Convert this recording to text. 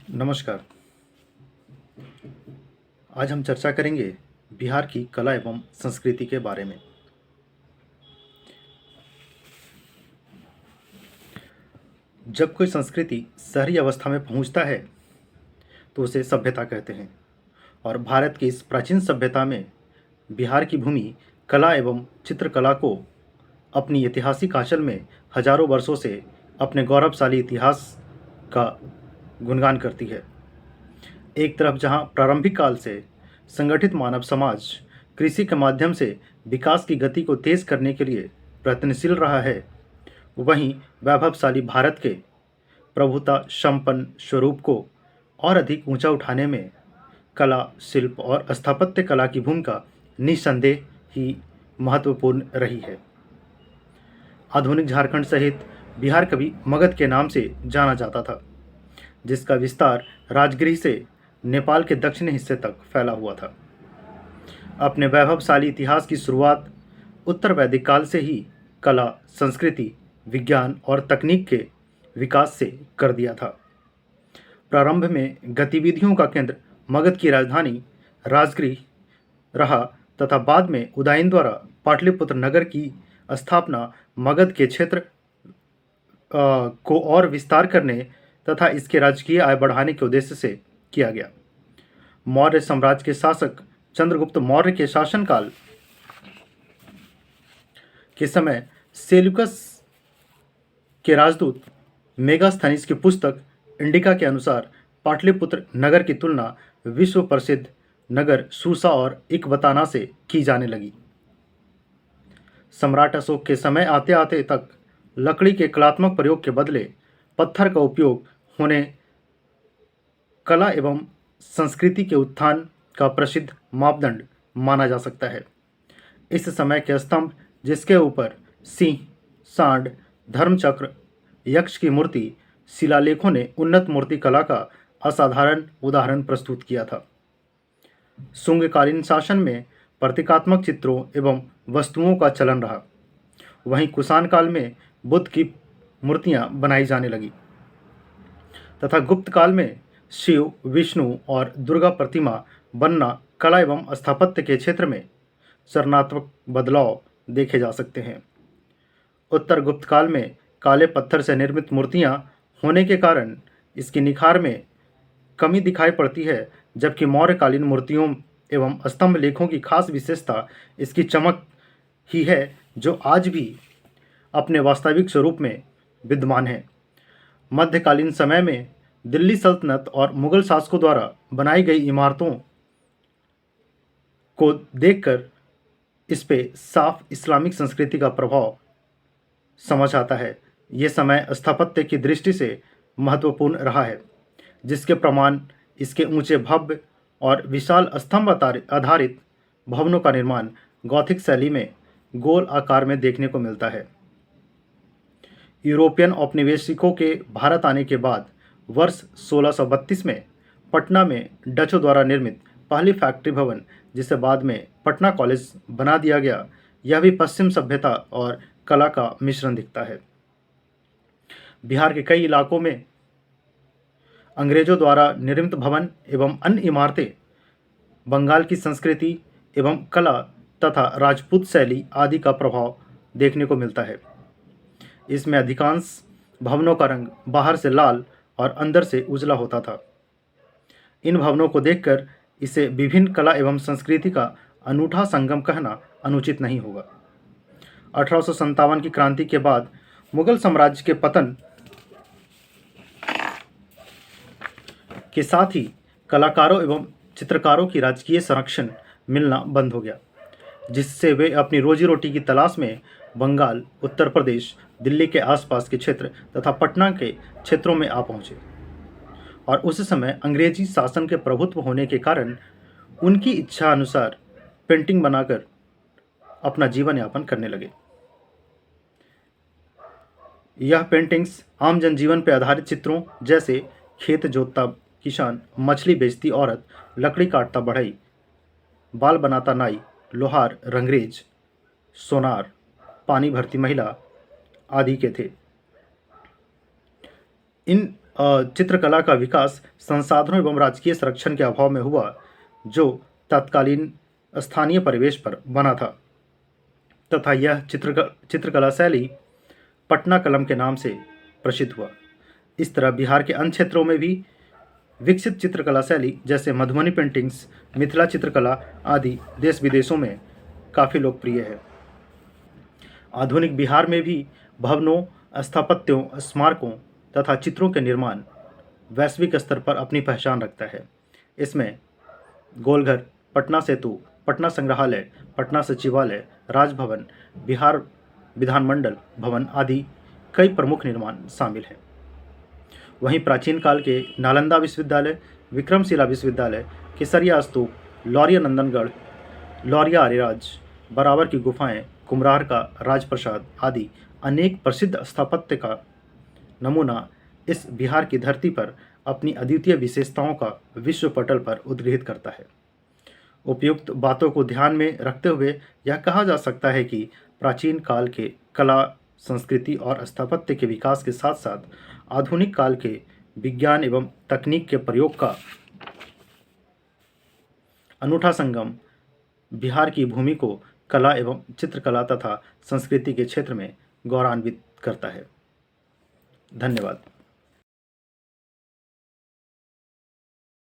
नमस्कार। आज हम चर्चा करेंगे बिहार की कला एवं संस्कृति के बारे में। जब कोई संस्कृति शहरी अवस्था में पहुंचता है तो उसे सभ्यता कहते हैं और भारत की इस प्राचीन सभ्यता में बिहार की भूमि कला एवं चित्रकला को अपनी ऐतिहासिक आंचल में हजारों वर्षों से अपने गौरवशाली इतिहास का गुणगान करती है। एक तरफ जहां प्रारंभिक काल से संगठित मानव समाज कृषि के माध्यम से विकास की गति को तेज करने के लिए प्रयत्नशील रहा है, वहीं वैभवशाली भारत के प्रभुता संपन्न स्वरूप को और अधिक ऊंचा उठाने में कला, शिल्प और स्थापत्य कला की भूमिका निस्संदेह ही महत्वपूर्ण रही है। आधुनिक झारखंड सहित बिहार कभी मगध के नाम से जाना जाता था, जिसका विस्तार राजगृह से नेपाल के दक्षिणी हिस्से तक फैला हुआ था। अपने वैभवशाली इतिहास की शुरुआत उत्तर वैदिक काल से ही कला, संस्कृति, विज्ञान और तकनीक के विकास से कर दिया था। प्रारंभ में गतिविधियों का केंद्र मगध की राजधानी राजगृह रहा तथा बाद में उदयन द्वारा पाटलिपुत्र नगर की स्थापना मगध के क्षेत्र को और विस्तार करने तथा इसके राजकीय आय बढ़ाने के उद्देश्य से किया गया। मौर्य साम्राज्य के शासक चंद्रगुप्त मौर्य के शासनकाल के समय सेल्यूकस के राजदूत मेगास्थनीज की पुस्तक इंडिका के अनुसार पाटलिपुत्र नगर की तुलना विश्व प्रसिद्ध नगर सूसा और इकबताना से की जाने लगी। सम्राट अशोक के समय आते आते तक लकड़ी के कलात्मक प्रयोग के बदले पत्थर का उपयोग होने कला एवं संस्कृति के उत्थान का प्रसिद्ध मापदंड माना जा सकता है। इस समय के स्तंभ, जिसके ऊपर सिंह, सांड, धर्मचक्र, यक्ष की मूर्ति, शिलालेखों ने उन्नत मूर्ति कला का असाधारण उदाहरण प्रस्तुत किया था। शुंगकालीन शासन में प्रतीकात्मक चित्रों एवं वस्तुओं का चलन रहा। वहीं कुषाण काल में बुद्ध की मूर्तियां बनाई जाने लगी तथा गुप्त काल में शिव, विष्णु और दुर्गा प्रतिमा बनना कला एवं स्थापत्य के क्षेत्र में चरणात्मक बदलाव देखे जा सकते हैं। उत्तर गुप्त काल में काले पत्थर से निर्मित मूर्तियां होने के कारण इसकी निखार में कमी दिखाई पड़ती है, जबकि मौर्यकालीन मूर्तियों एवं स्तंभ लेखों की खास विशेषता इसकी चमक ही है, जो आज भी अपने वास्तविक स्वरूप में विद्यमान है। मध्यकालीन समय में दिल्ली सल्तनत और मुगल शासकों द्वारा बनाई गई इमारतों को देखकर इस पे साफ इस्लामिक संस्कृति का प्रभाव समझ आता है। ये समय स्थापत्य की दृष्टि से महत्वपूर्ण रहा है, जिसके प्रमाण इसके ऊंचे भव्य और विशाल स्तंभ आधारित भवनों का निर्माण गॉथिक शैली में गोल आकार में देखने को मिलता है। यूरोपियन औपनिवेशिकों के भारत आने के बाद वर्ष 1632 में पटना में डचों द्वारा निर्मित पहली फैक्ट्री भवन, जिसे बाद में पटना कॉलेज बना दिया गया, यह भी पश्चिम सभ्यता और कला का मिश्रण दिखता है। बिहार के कई इलाकों में अंग्रेजों द्वारा निर्मित भवन एवं अन्य इमारतें बंगाल की संस्कृति एवं कला तथा राजपूत शैली आदि का प्रभाव देखने को मिलता है। इसमें अधिकांश भवनों का रंग बाहर से लाल और अंदर से उजला होता था। इन भवनों को देखकर इसे विभिन्न कला एवं संस्कृति का अनूठा संगम कहना अनुचित नहीं होगा। 1857 की क्रांति के बाद मुगल साम्राज्य के पतन के साथ ही कलाकारों एवं चित्रकारों की राजकीय संरक्षण मिलना बंद हो गया, जिससे वे अपनी रोजी रोटी की तलाश में बंगाल, उत्तर प्रदेश, दिल्ली के आसपास के क्षेत्र तथा पटना के क्षेत्रों में आ पहुँचे और उस समय अंग्रेजी शासन के प्रभुत्व होने के कारण उनकी इच्छा अनुसार पेंटिंग बनाकर अपना जीवन यापन करने लगे। यह पेंटिंग्स आम जनजीवन पर आधारित चित्रों जैसे खेत जोतता किसान, मछली बेचती औरत, लकड़ी काटता बढ़ई, बाल बनाता नाई, लोहार, रंगरेज, सोनार, पानी भरती महिला आदि के थे। इन चित्रकला का विकास संसाधनों एवं राजकीय संरक्षण के अभाव में हुआ, जो तत्कालीन स्थानीय परिवेश पर बना था, तथा यह चित्रकला शैली पटना कलम के नाम से प्रसिद्ध हुआ। इस तरह बिहार के अन्य क्षेत्रों में भी विकसित चित्रकला शैली जैसे मधुबनी पेंटिंग्स, मिथिला चित्रकला आदि देश विदेशों में काफ़ी लोकप्रिय है। आधुनिक बिहार में भी भवनों, स्थापत्यों, स्मारकों तथा चित्रों के निर्माण वैश्विक स्तर पर अपनी पहचान रखता है। इसमें गोलघर, पटना सेतु, पटना संग्रहालय, पटना सचिवालय, राजभवन, बिहार विधानमंडल भवन आदि कई प्रमुख निर्माण शामिल हैं। वहीं प्राचीन काल के नालंदा विश्वविद्यालय, विक्रमशिला विश्वविद्यालय, केसरिया स्तूप, लौरिया नंदनगढ़, लौरिया आर्यराज, बराबर की गुफाएं, कुम्हरार का राजप्रसाद आदि अनेक प्रसिद्ध स्थापत्य का नमूना इस बिहार की धरती पर अपनी अद्वितीय विशेषताओं का विश्व पटल पर उद्घाटित करता है। उपयुक्त बातों को ध्यान में रखते हुए यह कहा जा सकता है कि प्राचीन काल के कला, संस्कृति और स्थापत्य के विकास के साथ साथ आधुनिक काल के विज्ञान एवं तकनीक के प्रयोग का अनूठा संगम बिहार की भूमि को कला एवं चित्रकला तथा संस्कृति के क्षेत्र में गौरवान्वित करता है। धन्यवाद।